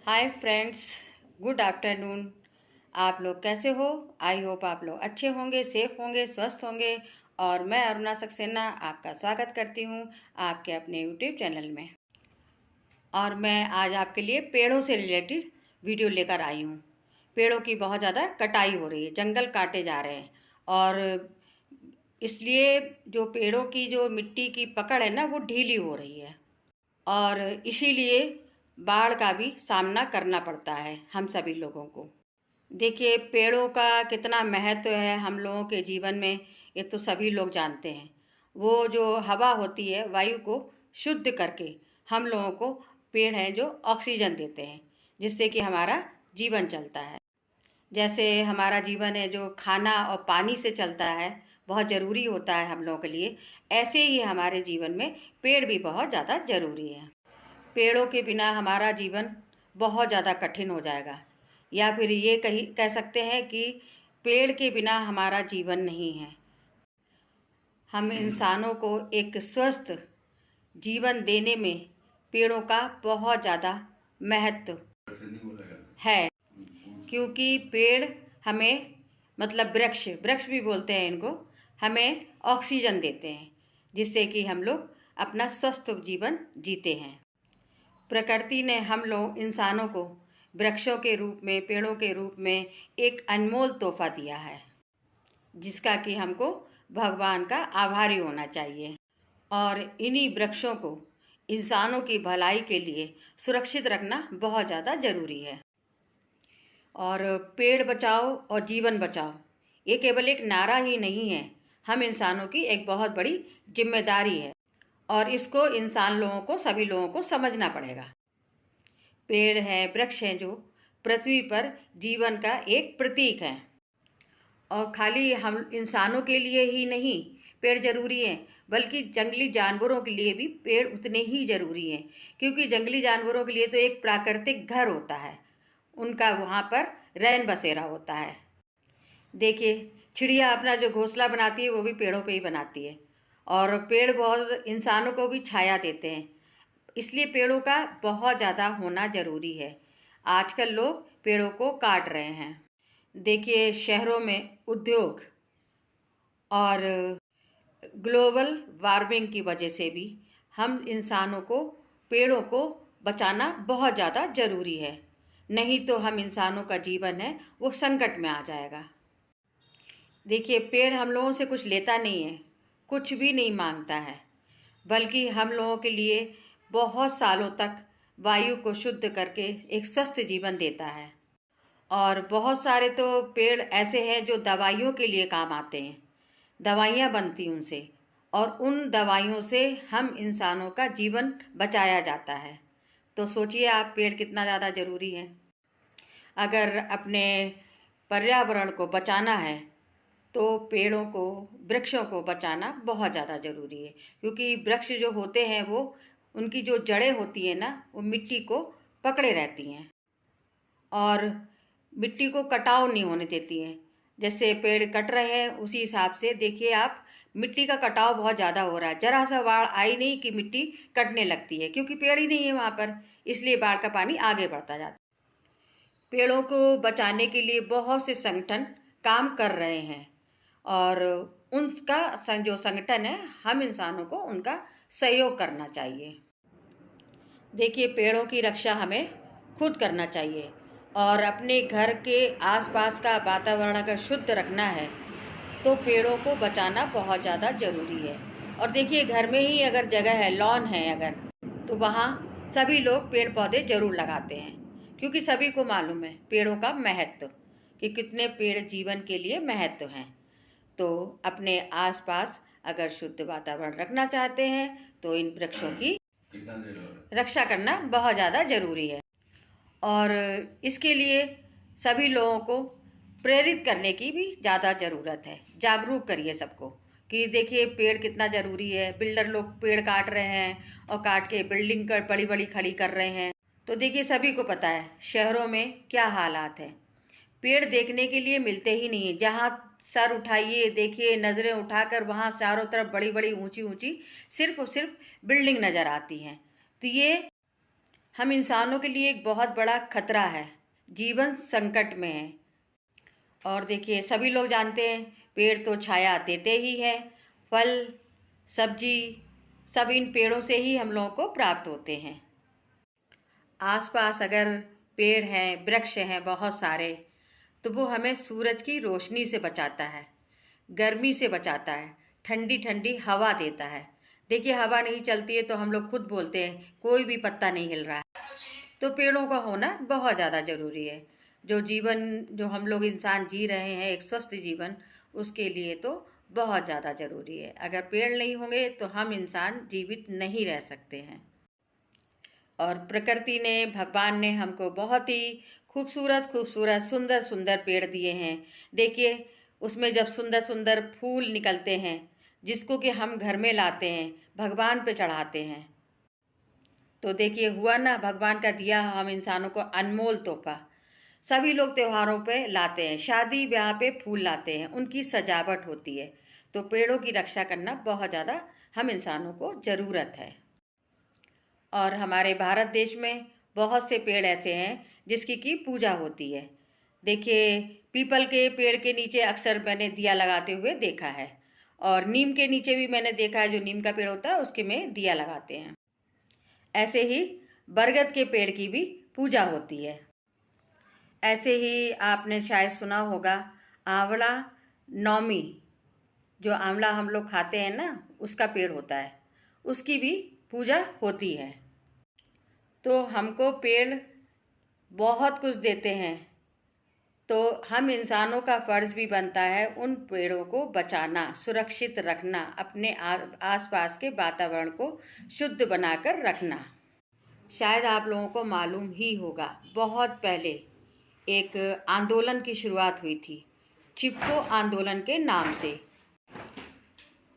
Hi friends, good afternoon. आप लोग कैसे हो? आई होप आप लोग अच्छे होंगे, सेफ होंगे, स्वस्थ होंगे। और मैं अरुणा सक्सेना आपका स्वागत करती हूँ आपके अपने यूट्यूब चैनल में। और मैं आज आपके लिए पेड़ों से रिलेटेड वीडियो लेकर आई हूँ। पेड़ों की बहुत ज़्यादा कटाई हो रही है, जंगल काटे जा रहे हैं और इसलिए जो पेड़ों की जो मिट्टी की पकड़ है ना, वो ढीली हो रही है और इसीलिए बाढ़ का भी सामना करना पड़ता है हम सभी लोगों को। देखिए, पेड़ों का कितना महत्व है हम लोगों के जीवन में, ये तो सभी लोग जानते हैं। वो जो हवा होती है, वायु को शुद्ध करके हम लोगों को पेड़ हैं जो ऑक्सीजन देते हैं, जिससे कि हमारा जीवन चलता है। जैसे हमारा जीवन है जो खाना और पानी से चलता है, बहुत ज़रूरी होता है हम लोगों के लिए, ऐसे ही हमारे जीवन में पेड़ भी बहुत ज़्यादा ज़रूरी है। पेड़ों के बिना हमारा जीवन बहुत ज़्यादा कठिन हो जाएगा, या फिर ये कह सकते हैं कि पेड़ के बिना हमारा जीवन नहीं है। हम इंसानों को एक स्वस्थ जीवन देने में पेड़ों का बहुत ज़्यादा महत्व है, क्योंकि पेड़ हमें, मतलब वृक्ष वृक्ष भी बोलते हैं इनको, हमें ऑक्सीजन देते हैं, जिससे कि हम लोग अपना स्वस्थ जीवन जीते हैं। प्रकृति ने हम लोग इंसानों को वृक्षों के रूप में, पेड़ों के रूप में एक अनमोल तोहफा दिया है, जिसका कि हमको भगवान का आभारी होना चाहिए। और इन्हीं वृक्षों को इंसानों की भलाई के लिए सुरक्षित रखना बहुत ज़्यादा ज़रूरी है। और पेड़ बचाओ और जीवन बचाओ, ये केवल एक नारा ही नहीं है, हम इंसानों की एक बहुत बड़ी जिम्मेदारी है और इसको इंसान लोगों को, सभी लोगों को समझना पड़ेगा। पेड़ हैं, वृक्ष हैं जो पृथ्वी पर जीवन का एक प्रतीक है। और खाली हम इंसानों के लिए ही नहीं पेड़ ज़रूरी हैं, बल्कि जंगली जानवरों के लिए भी पेड़ उतने ही ज़रूरी हैं, क्योंकि जंगली जानवरों के लिए तो एक प्राकृतिक घर होता है, उनका वहाँ पर रैन बसेरा होता है। देखिए, चिड़िया अपना जो घोंसला बनाती है वो भी पेड़ों पे ही बनाती है, और पेड़ बहुत इंसानों को भी छाया देते हैं, इसलिए पेड़ों का बहुत ज़्यादा होना ज़रूरी है। आजकल लोग पेड़ों को काट रहे हैं। देखिए, शहरों में उद्योग और ग्लोबल वार्मिंग की वजह से भी हम इंसानों को पेड़ों को बचाना बहुत ज़्यादा ज़रूरी है, नहीं तो हम इंसानों का जीवन है वो संकट में आ जाएगा। देखिए, पेड़ हम लोगों से कुछ लेता नहीं है, कुछ भी नहीं मांगता है, बल्कि हम लोगों के लिए बहुत सालों तक वायु को शुद्ध करके एक स्वस्थ जीवन देता है। और बहुत सारे तो पेड़ ऐसे हैं जो दवाइयों के लिए काम आते हैं, दवाइयाँ बनती उनसे, और उन दवाइयों से हम इंसानों का जीवन बचाया जाता है। तो सोचिए आप, पेड़ कितना ज़्यादा ज़रूरी है। अगर अपने पर्यावरण को बचाना है तो पेड़ों को, वृक्षों को बचाना बहुत ज़्यादा ज़रूरी है, क्योंकि वृक्ष जो होते हैं वो, उनकी जो जड़ें होती हैं ना, वो मिट्टी को पकड़े रहती हैं और मिट्टी को कटाव नहीं होने देती हैं। जैसे पेड़ कट रहे हैं, उसी हिसाब से देखिए आप, मिट्टी का कटाव बहुत ज़्यादा हो रहा है। जरा सा बाढ़ आई नहीं कि मिट्टी कटने लगती है, क्योंकि पेड़ ही नहीं है वहाँ पर, इसलिए बाढ़ का पानी आगे बढ़ता जाता है। पेड़ों को बचाने के लिए बहुत से संगठन काम कर रहे हैं, और उनका जो संगठन है, हम इंसानों को उनका सहयोग करना चाहिए। देखिए, पेड़ों की रक्षा हमें खुद करना चाहिए, और अपने घर के आसपास का वातावरण अगर शुद्ध रखना है तो पेड़ों को बचाना बहुत ज़्यादा ज़रूरी है। और देखिए, घर में ही अगर जगह है, लॉन है अगर, तो वहाँ सभी लोग पेड़ पौधे ज़रूर लगाते हैं, क्योंकि सभी को मालूम है पेड़ों का महत्व, कि कितने पेड़ जीवन के लिए महत्व हैं। तो अपने आसपास अगर शुद्ध वातावरण रखना चाहते हैं तो इन वृक्षों की रक्षा करना बहुत ज़्यादा ज़रूरी है। और इसके लिए सभी लोगों को प्रेरित करने की भी ज़्यादा ज़रूरत है। जागरूक करिए सबको कि देखिए पेड़ कितना ज़रूरी है। बिल्डर लोग पेड़ काट रहे हैं और काट के बिल्डिंग बड़ी बड़ी खड़ी कर रहे हैं। तो देखिए, सभी को पता है शहरों में क्या हालात है, पेड़ देखने के लिए मिलते ही नहीं है। जहाँ सर उठाइए, देखिए, नज़रें उठाकर, वहाँ चारों तरफ बड़ी बड़ी ऊंची ऊंची सिर्फ और सिर्फ बिल्डिंग नज़र आती हैं। तो ये हम इंसानों के लिए एक बहुत बड़ा खतरा है, जीवन संकट में है। और देखिए, सभी लोग जानते हैं पेड़ तो छाया देते ही है, फल सब्जी सब इन पेड़ों से ही हम लोगों को प्राप्त होते हैं। आसपास अगर पेड़ हैं, वृक्ष हैं बहुत सारे, तो वो हमें सूरज की रोशनी से बचाता है, गर्मी से बचाता है, ठंडी ठंडी हवा देता है। देखिए, हवा नहीं चलती है तो हम लोग खुद बोलते हैं कोई भी पत्ता नहीं हिल रहा है। तो पेड़ों का होना बहुत ज़्यादा ज़रूरी है। जो हम लोग इंसान जी रहे हैं, एक स्वस्थ जीवन, उसके लिए तो बहुत ज़्यादा ज़रूरी है। अगर पेड़ नहीं होंगे तो हम इंसान जीवित नहीं रह सकते हैं। और प्रकृति ने, भगवान ने हमको बहुत ही खूबसूरत खूबसूरत सुंदर सुंदर पेड़ दिए हैं। देखिए, उसमें जब सुंदर सुंदर फूल निकलते हैं, जिसको कि हम घर में लाते हैं, भगवान पे चढ़ाते हैं, तो देखिए हुआ ना, भगवान का दिया हम इंसानों को अनमोल तोहफा। सभी लोग त्योहारों पे लाते हैं, शादी ब्याह पे फूल लाते हैं, उनकी सजावट होती है। तो पेड़ों की रक्षा करना बहुत ज़्यादा हम इंसानों को ज़रूरत है। और हमारे भारत देश में बहुत से पेड़ ऐसे हैं जिसकी की पूजा होती है। देखिए, पीपल के पेड़ के नीचे अक्सर मैंने दिया लगाते हुए देखा है, और नीम के नीचे भी मैंने देखा है, जो नीम का पेड़ होता है उसके में दिया लगाते हैं। ऐसे ही बरगद के पेड़ की भी पूजा होती है। ऐसे ही आपने शायद सुना होगा आंवला नौमी, जो आंवला हम लोग खाते हैं ना, उसका पेड़ होता है, उसकी भी पूजा होती है। तो हमको पेड़ बहुत कुछ देते हैं, तो हम इंसानों का फर्ज भी बनता है उन पेड़ों को बचाना, सुरक्षित रखना, अपने आसपास के वातावरण को शुद्ध बनाकर रखना। शायद आप लोगों को मालूम ही होगा, बहुत पहले एक आंदोलन की शुरुआत हुई थी, चिपको आंदोलन के नाम से।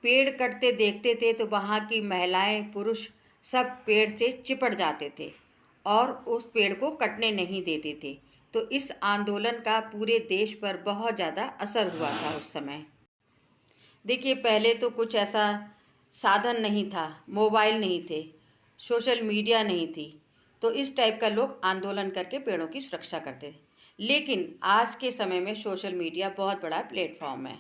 पेड़ कटते देखते थे तो वहाँ की महिलाएं, पुरुष सब पेड़ से चिपट जाते थे और उस पेड़ को कटने नहीं देते थे। तो इस आंदोलन का पूरे देश पर बहुत ज़्यादा असर हुआ था उस समय। देखिए, पहले तो कुछ ऐसा साधन नहीं था, मोबाइल नहीं थे, सोशल मीडिया नहीं थी, तो इस टाइप का लोग आंदोलन करके पेड़ों की सुरक्षा करते थे। लेकिन आज के समय में सोशल मीडिया बहुत बड़ा प्लेटफॉर्म है,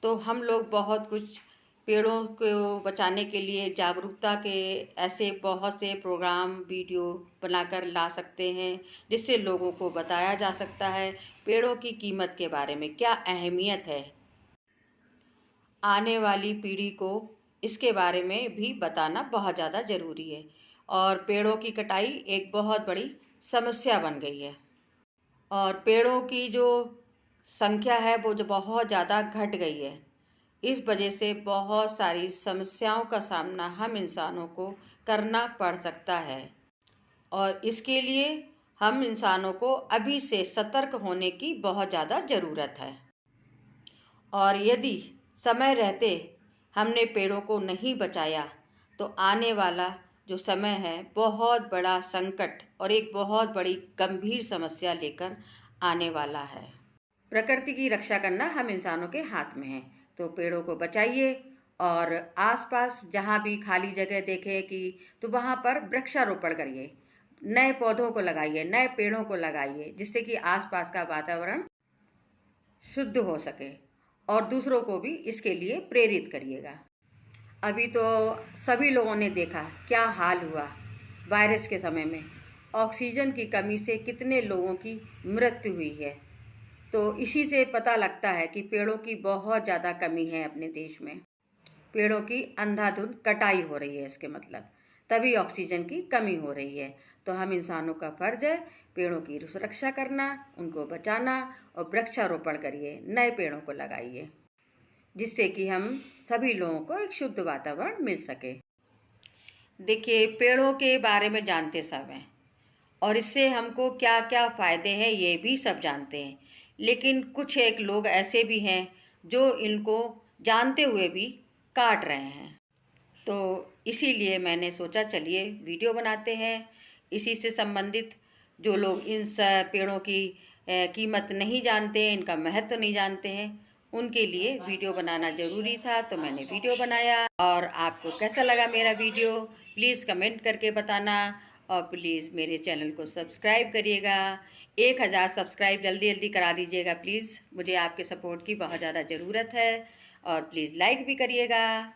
तो हम लोग बहुत कुछ पेड़ों को बचाने के लिए जागरूकता के ऐसे बहुत से प्रोग्राम, वीडियो बनाकर ला सकते हैं, जिससे लोगों को बताया जा सकता है पेड़ों की कीमत के बारे में, क्या अहमियत है। आने वाली पीढ़ी को इसके बारे में भी बताना बहुत ज़्यादा ज़रूरी है। और पेड़ों की कटाई एक बहुत बड़ी समस्या बन गई है, और पेड़ों की जो संख्या है वो जो बहुत ज़्यादा घट गई है। इस वजह से बहुत सारी समस्याओं का सामना हम इंसानों को करना पड़ सकता है, और इसके लिए हम इंसानों को अभी से सतर्क होने की बहुत ज़्यादा ज़रूरत है। और यदि समय रहते हमने पेड़ों को नहीं बचाया तो आने वाला जो समय है बहुत बड़ा संकट और एक बहुत बड़ी गंभीर समस्या लेकर आने वाला है। प्रकृति की रक्षा करना हम इंसानों के हाथ में है, तो पेड़ों को बचाइए, और आसपास जहाँ भी खाली जगह देखें कि तो वहाँ पर वृक्षारोपण करिए, नए पौधों को लगाइए, नए पेड़ों को लगाइए, जिससे कि आसपास का वातावरण शुद्ध हो सके, और दूसरों को भी इसके लिए प्रेरित करिएगा। अभी तो सभी लोगों ने देखा क्या हाल हुआ वायरस के समय में, ऑक्सीजन की कमी से कितने लोगों की मृत्यु हुई है। तो इसी से पता लगता है कि पेड़ों की बहुत ज़्यादा कमी है अपने देश में, पेड़ों की अंधाधुंध कटाई हो रही है, इसके मतलब तभी ऑक्सीजन की कमी हो रही है। तो हम इंसानों का फर्ज है पेड़ों की सुरक्षा करना, उनको बचाना, और वृक्षारोपण करिए, नए पेड़ों को लगाइए, जिससे कि हम सभी लोगों को एक शुद्ध वातावरण मिल सके। देखिए, पेड़ों के बारे में जानते सब हैं, और इससे हमको क्या क्या फ़ायदे हैं ये भी सब जानते हैं। लेकिन कुछ एक लोग ऐसे भी हैं जो इनको जानते हुए भी काट रहे हैं। तो इसीलिए मैंने सोचा चलिए वीडियो बनाते हैं इसी से संबंधित। जो लोग इन पेड़ों की कीमत नहीं जानते हैं, इनका महत्व नहीं जानते हैं, उनके लिए वीडियो बनाना ज़रूरी था, तो मैंने वीडियो बनाया। और आपको कैसा लगा मेरा वीडियो प्लीज़ कमेंट करके बताना, और प्लीज़ मेरे चैनल को सब्सक्राइब करिएगा। 1000 सब्सक्राइब जल्दी जल्दी करा दीजिएगा प्लीज़, मुझे आपके सपोर्ट की बहुत ज़्यादा ज़रूरत है। और प्लीज़ लाइक भी करिएगा।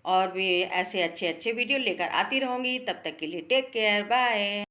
और भी ऐसे अच्छे अच्छे वीडियो लेकर आती रहूँगी। तब तक के लिए टेक केयर, बाय।